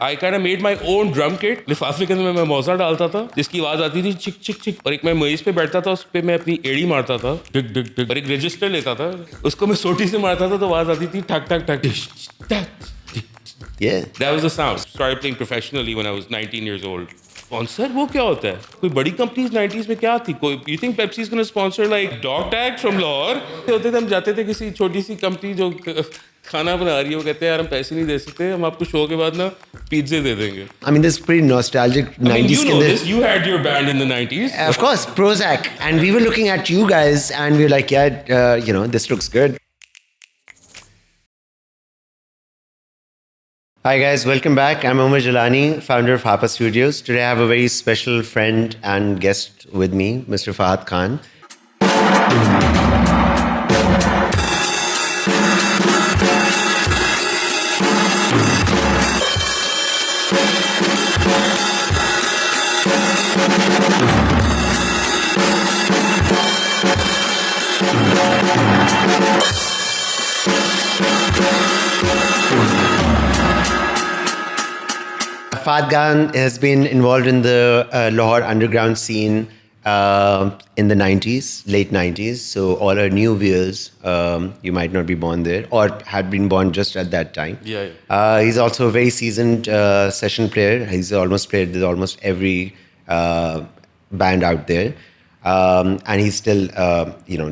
I kind of made my own drum kit. लिफाफे के अंदर मैं मौजा डालता था जिसकी आवाज आती थी चिक चिक चिक, और एक मैं मेज पे बैठता था, उस पे मैं अपनी एड़ी मारता था डिग डिग डिग, और एक रजिस्टर लेता था, उसको मैं सोटी से मारता था तो आवाज आती थी ठक ठक ठक टिश टक. Yeah. That was the sound. Started playing professionally when I was 19 years old. Sponsor वो क्या होता है? कोई बड़ी कंपनीज 90s में क्या थी? कोई you think Pepsi is gonna sponsor like dog tag from Lahore? होते थे, हम जाते थे किसी छोटी सी कंपनी जो खाना बना रही है, वो कहते हैं यार हम पैसे नहीं दे सकते, हम आपको शो के बाद ना पिज्जे दे देंगे. I mean, this is pretty nostalgic 90s. I mean, you know के this. You had your band in the 90s. Of course, Prozac. And we were looking at you guys and we were like, yeah, this looks good. Hi guys, welcome back. I'm Omar Jalani, founder of Hapa Studios. Today I have a very special friend and guest with me, Mr. Fahad Khan. Fahad Khan has been involved in the Lahore underground scene in the 90s, late 90s. So all our new viewers, you might not be born there or had been born just at that time. Yeah. He's also a very seasoned session player. He's almost played with almost every band out there. And he still,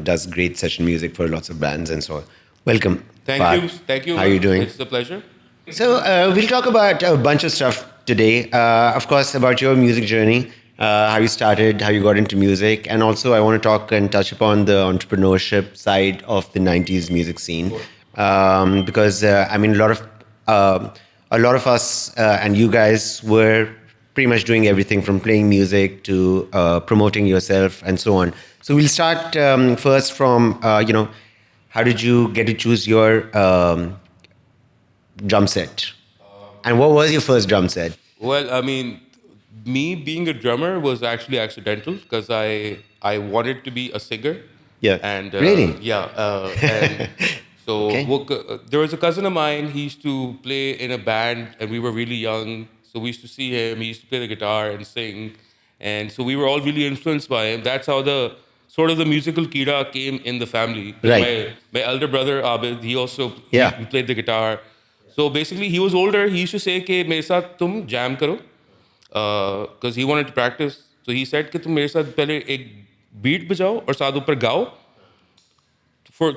does great session music for lots of bands and so on. Welcome. Thank Fahad. you. Thank you. How are you doing? It's a pleasure. So we'll talk about a bunch of stuff today. Of course, about your music journey, how you started, how you got into music, and also I want to talk and touch upon the entrepreneurship side of the 90s music scene. Because I mean, a lot of us and you guys were pretty much doing everything from playing music to promoting yourself and so on. So we'll start first from how did you get to choose your drum set? And what was your first drum set? Well, I mean, me being a drummer was actually accidental because I wanted to be a singer. Yeah. And really? Yeah. And so Okay. there was a cousin of mine. He used to play in a band, and we were really young. So we used to see him. He used to play the guitar and sing, and so we were all really influenced by him. That's how the sort of the musical kira came in the family. Right. My elder brother Abid, he also Yeah. he played the guitar. So basically, he was older. He used to say कि मेरे साथ तुम jam करो, because he wanted to practice. So he said कि तुम मेरे साथ पहले एक beat बजाओ और साथ ऊपर गाओ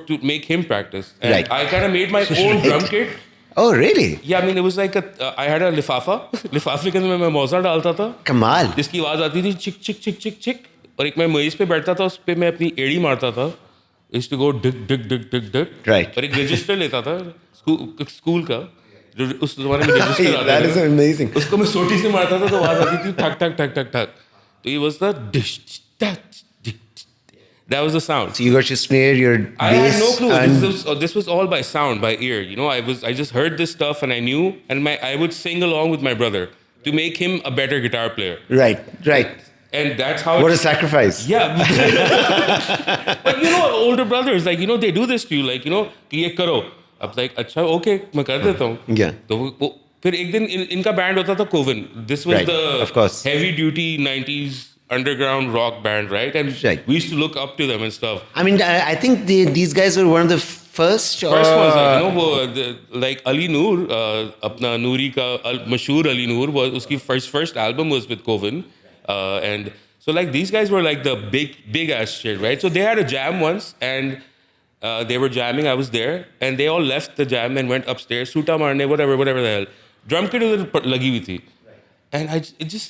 to make him practice. And Right. I kind of made my own drum kit. Oh, really? Yeah, I mean, it was like I had a लिफाफा. लिफाफे के अंदर मैं मौजा डालता था Kamal. जिसकी आवाज आती थी चिक चिक चिक चिक चिक, और एक मैं मेज पे बैठता था, उस पे मैं अपनी एड़ी मारता था. Used to go dig dig dig dig dig. Right. और एक रजिस्टर लेता था स्कूल का, जो उस जमाने में रजिस्टर आता That is था, amazing. उसको मैं सोटी से मारता था तो आवाज आती थी ठक ठक ठक ठक ठक. तो ये was the dish that was the sound. So you got your snare, your I bass. had no clue. And This was all by sound, by ear. I just heard this stuff and I knew, and I would sing along with my brother to make him a better guitar player. Right. And that's how. What a sacrifice. Yeah. But older brothers, like, they do this to you, like, कि ये करो. अब like, अच्छा, okay, मैं कर देता हूँ. Yeah. तो फिर एक दिन इनका बैंड होता था Coven. This was Right, the of course. heavy duty 90s underground rock band, right? And Right. we used to look up to them and stuff. I mean, I think these guys were one of the first. First was like, वो like Ali Noor, अपना नूरी का मशहूर Ali Noor, was उसकी first album was with Coven, and so like these guys were like the big ass shit, right? So they had a jam once, and they were jamming. I was there, and they all left the jam and went upstairs, suta marne, whatever the hell. Drum kit उधर लगी हुई थी, and I just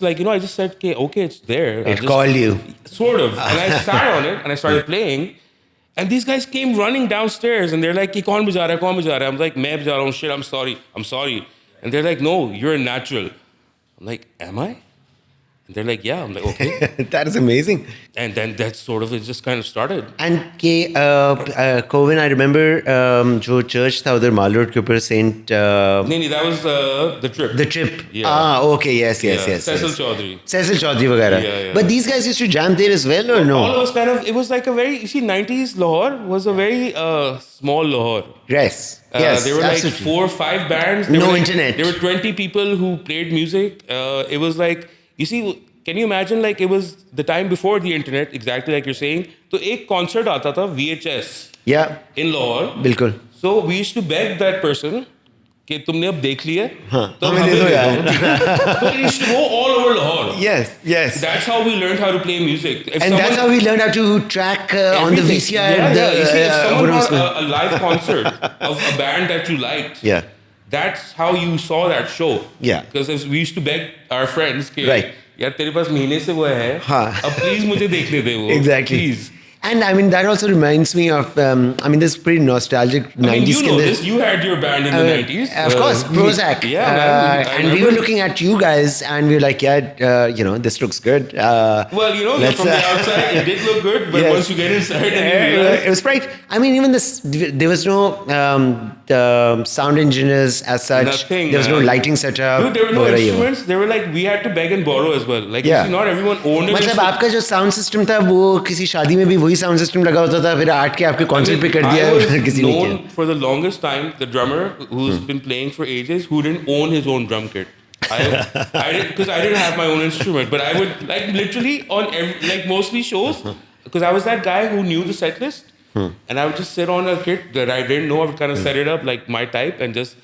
said, okay, it's there. It called you. Sort of. And I sat on it and I started playing. And these guys came running downstairs and they're like, कि कौन बजा रहा है? I'm like, मैं बजा रहा हूँ, shit, I'm sorry. And they're like, no, you're a natural. I'm like, am I? And they're like, yeah. I'm like, okay. That is amazing. And then that sort of, it just kind of started. And Coven, I remember जो church था उधर माल road के ऊपर Saint No, that was the trip. The Trip. Yeah. Okay, yes. Cecil Chaudhary. Cecil Chaudhary वगैरह. Yeah. But these guys used to jam there as well, or no? All of us kind of, it was like a very, you see, 90s Lahore was a very small Lahore. Yes. Yes, there were absolutely. like 4 or 5 bands. There No were like, internet. There were 20 people who played music. It was like, you see, can you imagine like it was the time before the internet, exactly like you're saying. So एक concert आता था VHS Yeah, in Lahore. बिल्कुल. So we used to beg that person कि तुमने अब देख लिया हाँ, तो हमें दे दो यार. So it used to go all over Lahore. Yes. That's how we learned how to play music. If And that's how we learned how to track on the everything- VCR. Yeah. You see, if what someone was got a live concert of a band that you liked, Yeah. that's how you saw that show. Yeah. Because we used to beg our friends कि Right. यार तेरे पास महीने से वो है हाँ. अब please मुझे देखने दे वो Exactly. please. And I mean, that also reminds me of, this pretty nostalgic 90s. I mean, you know के this. You had your band in the 90s. Of course, Prozac. Yeah, man. I and we were remember. looking at you guys, and we were like, this looks good. Well, let's, from the outside, it did look good, but Yes. once you get inside, and you realize, it was bright. I mean, even this, there was no sound engineers as such. Nothing, There was no man. lighting setup. dude, there were no वगैरह ये वो. instruments. They were like, we had to beg and borrow as well. Like, Yeah. you see, not everyone owned it. मतलब आपका जो sound system था वो किसी शादी में भी वही साउंड सिस्टम लगा होता था फिर आट के आपके कॉन्सर्ट पे कर दिया I was फिर किसी ने known किया for the longest time, the drummer who's been playing for ages, who didn't own his own drum kit. I didn't, because I didn't have my own instrument, but I would like literally on like mostly shows, because I was that guy who knew the set list, and I would just sit on a kit that I didn't know. I would kind of set it up like my type and just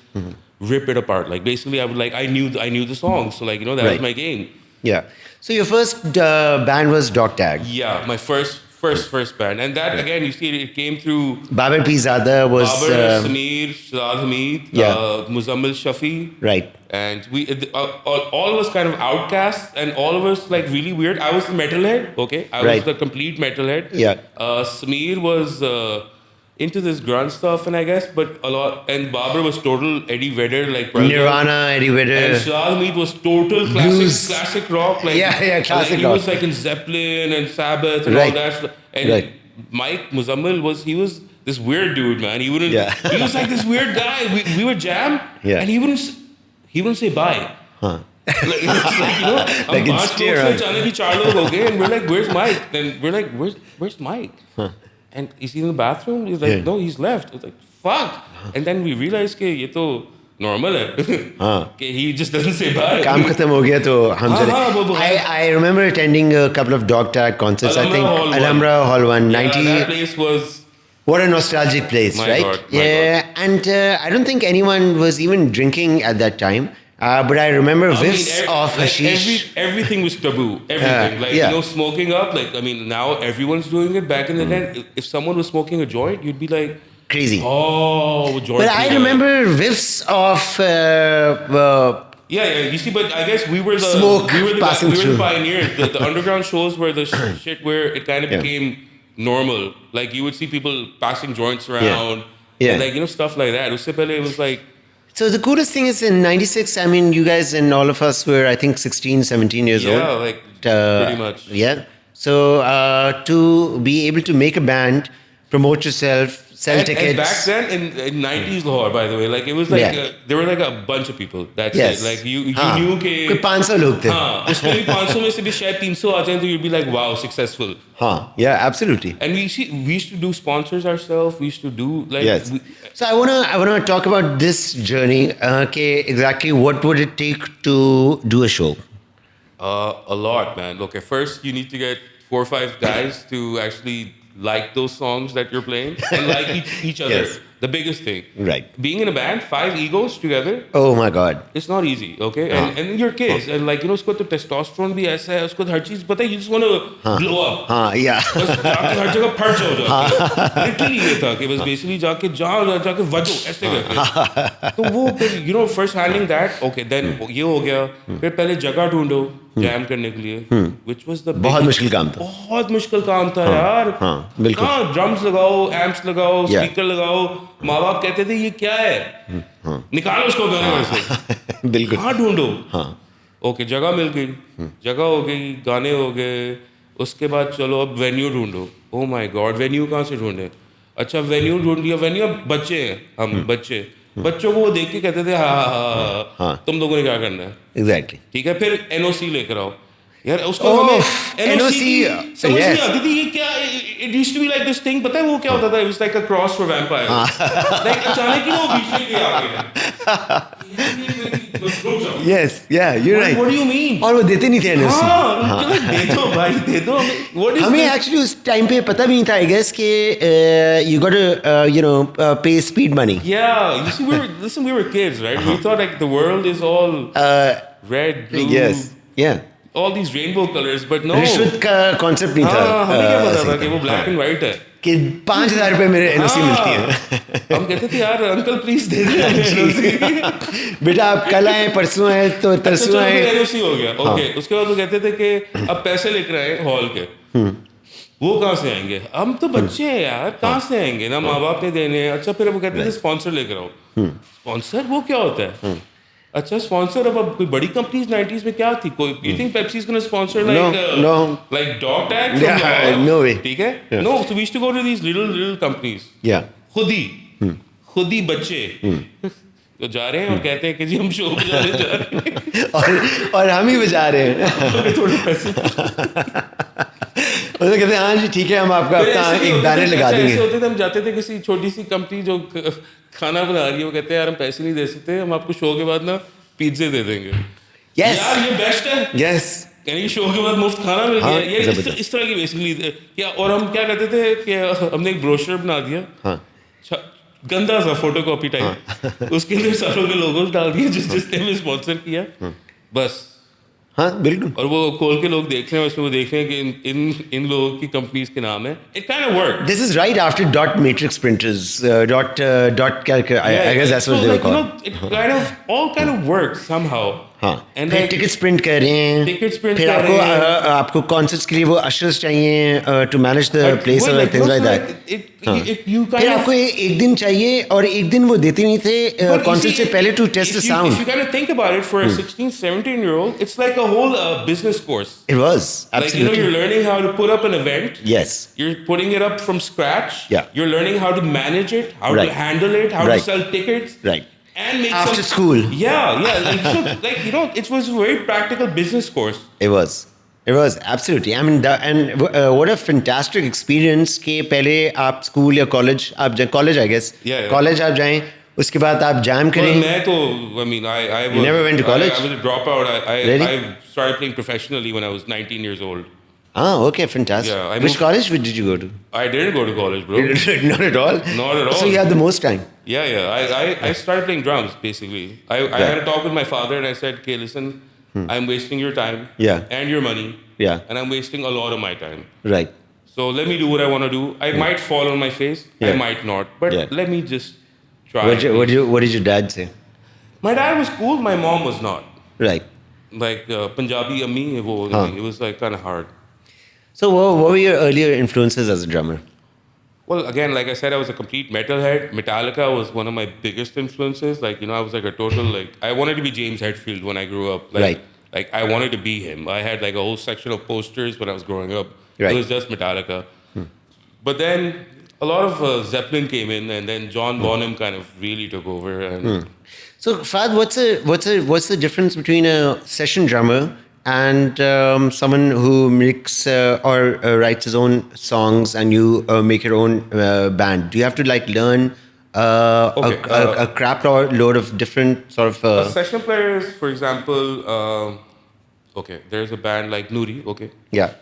rip it apart. Like basically, I would like I knew the songs, so like that Right. was my game. Yeah. So your first band was Dog Tag. Yeah, my first band, and that again, you see, it came through Babar P. Zada was Babar, Sameer, Shahzad Hamid, Yeah. Muzammil Shafi, right. and we all of us kind of outcasts, and all of us like really weird. I was the metalhead, okay, I Right. was the complete metalhead. Yeah. Sameer was into this grunge stuff, and I guess, but a lot, and Babar was total Eddie Vedder, like Pearl Jam. Nirvana, Eddie And Vedder. Shahzad Hamid was total Blues. classic rock, like Yeah, classic like, he rock. was like in Zeppelin and Sabbath and Right. all that stuff. And Right. Mike Muzammil was this weird dude, man. He wouldn't. Yeah. He was like this weird guy. We would jam, Yeah. and he wouldn't say bye. Huh. Like, it's like हम Like it's 5 stay लोग से around. अचानक ही 4 लोग हो गए, and we're like, where's Mike? Then we're like, where's Mike? And is he in the bathroom? He's like, Yeah. no, he's left. It's like, fuck. And then we realized कि ये तो normal है. कि he just doesn't say bye. काम खत्म हो गया तो हम हाँ, चले. वो I remember attending a couple of Dog Tag concerts. I think Hall 1. Alhambra Hall 1, Yeah, 90. that place was. What a nostalgic place, My right? God, my yeah, and I don't think anyone was even drinking at that time. But I remember whiffs of hashish. Everything was taboo. Everything. Like, yeah. smoking up. Like, I mean, now everyone's doing it. Back in the day, if someone was smoking a joint, you'd be like, Crazy. oh, joint. But I remember whiffs of Yeah. You see, but I guess we were the Smoke we were the, passing we were through. the pioneers. The underground shows were the shit where it kind of Yeah. became normal. Like, you would see people passing joints around. Yeah. And like, stuff like that. Usse pehle it was like, So the coolest thing is in 96, I mean, you guys and all of us were, I think, 16, 17 years old. yeah, like pretty much. Yeah. So to be able to make a band, promote yourself, sell tickets. And back then in 90s Lahore, by the way, like it was like Yeah. there were like a bunch of people. That's Yes. it. Like you हाँ. knew कि कोई 500 लोग थे. हाँ, उसमें भी 500 में से भी शायद 300 आ जाएं तो you'd be like, wow, successful. Huh. Yeah, absolutely. And we used to do sponsors ourselves. We used to do like Yes. So I wanna talk about this journey. Okay, exactly what would it take to do a show? a lot, man. Look, at first you need to get 4 or 5 guys to actually like those songs that you're playing and like each other. Yes. The biggest thing. Right. Being in a band, 5 egos together. Oh my God. It's not easy, okay? And you're kids, and like उसको तो testosterone भी ऐसा है, उसको हर चीज पता है. You just want to blow up. हाँ, yeah. बस जाके हर जगह फट जाओ जाके. Literally ये था कि बस basically जाके जाके वजो ऐसे करके. तो वो फिर first handling that, okay, then ये हो गया. फिर पहले जगह ढूंढो जैम करने के लिए, which was the बहुत मुश्किल काम था. बहुत मुश्किल काम था यार. हाँ, बिल्कुल. हाँ, ड्रम्स लगाओ, एम्प्स लगाओ, Yeah. स्पीकर लगाओ. माँ बाप कहते थे ये क्या है? निकालो उसको गाने में से. बिल्कुल. कहाँ ढूंढो? हाँ. ओके जगह मिल गई, जगह हो गई, गाने हो गए, उसके बाद चलो अब वेन्यू ढूंढो। ओ माय गॉड, वेन्यू कहाँ से ढूंढे? अच्छा वेन्यू ढूंढ लिया, वेन्यू, अब बच्चे हैं हम, बच्चे, बच्चों को वो देख के कहते थे हाँ हाँ हाँ हाँ हाँ। तुम लोगों ने क्या करना है, एग्जैक्टली। ठीक है, फिर एनओसी लेकर आओ। यार उसको ओह, हमें एनओसी NOC, समझ नहीं yes. आती थी, ये क्या, it used to be like this thing, पता है वो क्या होता था? It was like a cross for vampire, like अचानक ही वो बीच में आ गए। Yes, yeah you right. What do you mean? और वो देते नहीं थे एनओसी। हाँ दे दो भाई, दे दो व्हाट इज हमें एक्चुअली उस टाइम पे पता भी नहीं था आई गेस कि यू गॉट यू नो पे speed money. Yeah, you see, we were kids, right? We thought like the world is all red, blue, yes, या all these rainbow colors, but no. रिश्वत का concept नहीं था। हाँ, हमें क्या पता सही था कि वो था। ब्लैक एंड व्हाइट है। कि 5,000 रुपए मेरे एनओसी मिलती है। हम कहते थे यार अंकल प्लीज दे दे। बेटा आप कल आए, परसों आए, तो तरसों आए। एनओसी हो गया, ओके। उसके बाद वो कहते थे कि अब पैसे लेकर आए हॉल के, वो कहाँ से आएंगे? हम तो बच्चे हैं यार, कहाँ से आएंगे? ना माँ बाप ने देने हैं। अच्छा फिर वो कहते थे स्पॉन्सर लेकर आओ। स्पॉन्सर वो क्या होता है? अच्छा स्पॉन्सर, अब कोई बड़ी कंपनीज 90s में क्या थी? कोई you think Pepsi is gonna sponsor No. Like dog tag? Yeah, no way. ठीक है, no, so we used to go to these little companies, या खुद ही बच्चे तो जा रहे हैं और कहते हैं कि जी हम शो बजाने जा रहे हैं। और हम ही बजा रहे हैं। हमें थोड़े पैसे वो तो कहते हैं हाँ जी ठीक है, हम आपका फिर अपना ऐसे भी एक होते बैनर थे, लगा अच्छा, ऐसे देंगे। होते थे, हम जाते थे किसी छोटी सी कंपनी जो खाना बना रही है, वो कहते हैं यार हम पैसे नहीं दे सकते, हम आपको शो के बाद ना पिज्जे दे देंगे। यस, यार ये बेस्ट है, यस, यानी शो के बाद मुफ्त खाना मिल गया। हाँ, ये जबरदस्त। इस तरह की बेसिकली क्या। और हम क्या करते थे कि हमने एक ब्रोशर बना दिया, हाँ, गंदा सा फोटो कॉपी टाइप, उसके अंदर सारों के लोगोज डाल दिए जिस जिसने हमें स्पॉन्सर किया, बस। हाँ बिल्कुल। और वो खोल के लोग देख रहे हैं, उसमें वो देख रहे हैं कि इन लोगों की कंपनीज के नाम है। It kind of work. This is right after dot matrix printers, dot calc. I guess that's what they were called. It kind of works somehow. हाँ, And फिर like, टिकट्स प्रिंट कर रहे हैं, Tickets print फिर कर आपको रहे हैं। आपको कॉन्सर्ट्स के लिए वो अशर्स चाहिए to manage the but place well, और like, things like looks that. like you kind फिर of. आपको एक दिन चाहिए और एक दिन वो देते नहीं थे But you कॉन्सर्ट see, से पहले to test the if you sound. kind of think about it, for a 16, 17-year-old, it's like a whole business course. It was Like, you know, absolutely you're learning how to put up an event. yes. You're putting it up from scratch. Yeah. You're learning how to manage it, how Right. to handle it, how Right. to sell tickets. Right. And make After some, school. Yeah. Like, so, like, you know, it was a very practical business course. It was. It was absolutely. I mean, what a fantastic experience कि पहले आप school या college आप जाए, college I guess, Yeah, yeah. College आप जाएं, उसके बाद आप जैम Well, करें। मैं तो, I mean, I was, never went to college? I was a dropout. Really? I started playing professionally when I was 19 years old. Ah, okay, fantastic. Yeah, I Which moved- college did you go to? I didn't go to college, bro. Not at all. Not at all. So you had the most time. Yeah. I started playing drums, basically. I had a talk with my father and I said, okay, listen, I'm wasting your time Yeah. and your money. Yeah. And I'm wasting a lot of my time. Right. So let me do what I want to do. I might fall on my face. I Yeah. might not. But Yeah. let me just try. What did your dad say? My dad was cool. My mom was not. Right. Like Punjabi Ammi, it was like kind of hard. So what were your earlier influences as a drummer? Well, again, like I said, I was a complete metalhead. Metallica was one of my biggest influences. Like, you know, I was like a total, like, I wanted to be James Hetfield when I grew up. Like, Right. Like, I wanted to be him. I had like a whole section of posters when I was growing up. Right. It was just Metallica. But then a lot of Zeppelin came in, and then John Bonham kind of really took over. And So Fahd, what's the difference between a session drummer and someone who makes or writes his own songs and you make your own band? Do you have to like learn Okay, a crap load of different sort of a session players, for example, okay, there's a band like Noori, okay? yeah,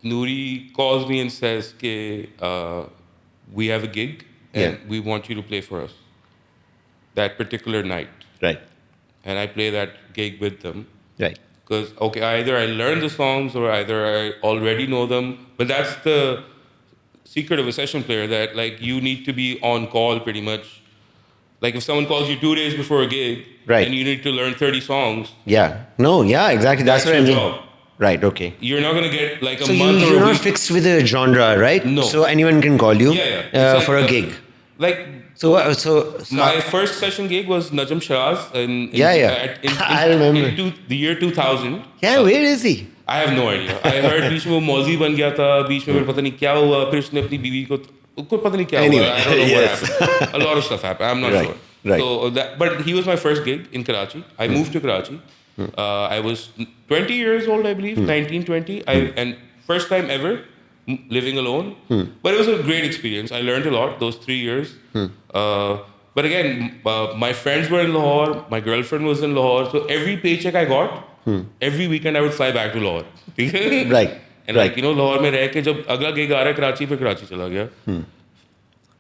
Noori calls me and says, "Ke, we have a gig and Yeah. we want you to play for us that particular night." right, And I play that gig with them right, because, okay, either I learn the songs or either I already know them. But that's the secret of a session player, that like you need to be on call pretty much. Like if someone calls you 2 days before a gig, Right. and you need to learn 30 songs, yeah, no, yeah, exactly. That's what I your mean. job. Right, okay. You're not gonna get like a So month or you're a not week. fixed with a genre, right? No. So anyone can call you Yeah. It's like for a the- gig. Like So My first session gig was Najm Shiraz in I remember. the year 2000. Yeah, where is he? I have no idea. I heard बीच में वो मौलवी बन गया था, बीच में फिर पता नहीं क्या हुआ, फिर उसने अपनी बीवी को पता नहीं क्या Anyway, हुआ. I don't know yes. what happened. A lot of stuff happened. I'm not Right, sure. right. So but he was my first gig in Karachi. I moved to Karachi. I was 20 years old, I believe, 19, 20. And first time ever living alone. But it was a great experience. I learned a lot those 3 years. But again, my friends were in Lahore. My girlfriend was in Lahore. So every paycheck I got, every weekend I would fly back to Lahore. Right. And like, you know, Lahore में रह के जब अगला gig आ रहा है कराची, फिर कराची चला गया.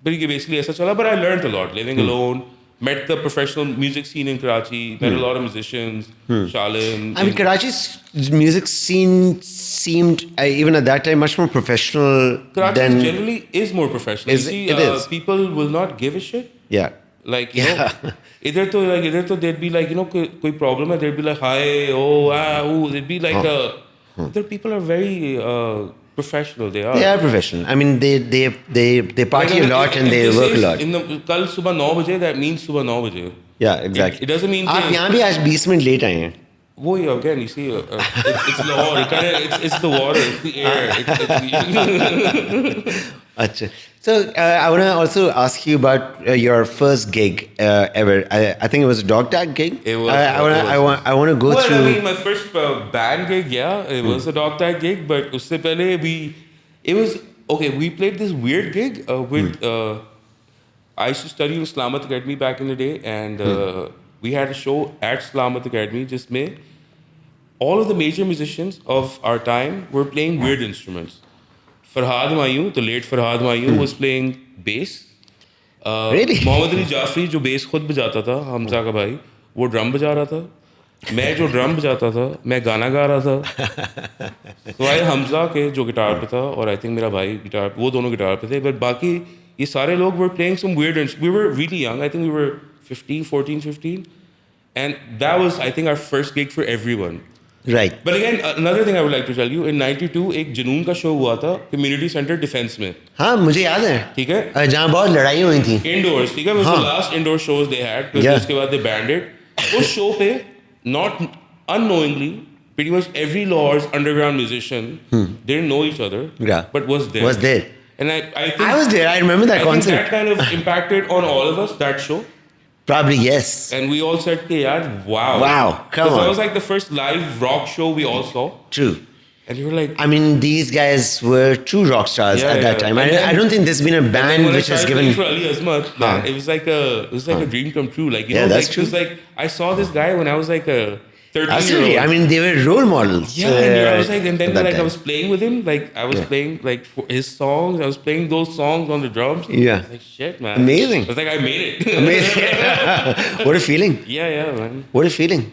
But ये basically ऐसा चला. But I learned a lot living alone. Met the professional music scene in Karachi. Met a lot of musicians. Shalim. I mean, Karachi's music scene seemed, even at that time, much more professional Karachi than... generally is more professional. Is you it? see, It is. people will not give a shit. Yeah. Like, you know, either to they'd be like, you know, koi problem hai, they'd be like, hi, oh, ooh. They'd be like, other people are very professional. They are. They are professional. I mean, they party a lot and they work a lot. कल सुबह 9 बजे, that means सुबह 9 बजे. Yeah, exactly. It doesn't mean आप यहाँ भी आज 20 minute late आए हैं. वो again, you see, it's Lahore. It's the water, it's the air. Achha. So I want to also ask you about your first gig ever. I think it was a Dog Tag gig. It was. I want to go through. Well, I mean, my first band gig, yeah, it was a Dog Tag gig. But usse pehle we played this weird gig with. I used to study in Islamat Academy back in the day, and we had a show at Islamat Academy. Just me. All of the major musicians of our time were playing weird instruments. Farhad Mayun, the late Farhad Mayun, was playing bass. Really? Mohammad Ali Jafri, जो bass खुद बजाता था, हमजा का भाई, वो drum बजा रहा था. मैं जो drum बजाता था, मैं गाना गा रहा था. तो भाई हमजा के जो गिटार पे था, और I think मेरा भाई गिटार, वो दोनों गिटार पे थे. But बाकी ये saare log were playing some weird instruments. We were really young. I think we were 15. And that was, I think, our first gig for everyone. Right. But again, another thing I would like to tell you, in 92, एक जुनून का show हुआ था Community Center Defense में. हाँ, मुझे याद है. ठीक है? जहाँ बहुत लड़ाई हुई थी. Indoors, ठीक है? It was the last indoor shows they had. Yeah. उसके बाद they banned it. उस show पे, not unknowingly, pretty much every Lahore's underground musician didn't know each other, but was there. And I think I was there. I remember that concert. I think that kind of impacted on all of us, that show. Probably, yes. And we all said, hey, yaar, wow. Wow, come on. That was like the first live rock show we all saw. True. And you were like... I mean, these guys were true rock stars at that time. I don't think there's been a band which has given... for Ali Azmat, man, it was like a dream come true. Like, you know, that's like, true. It was like, I saw this guy when I was like a 13-year-old. Absolutely. I mean, they were role models. Yeah, and I was like, and then like time. I was playing with him. Like, I was playing like his songs. I was playing those songs on the drums. Yeah. I was like, shit, man. Amazing. I was like, I made it. Amazing. What a feeling. Yeah, man. What a feeling.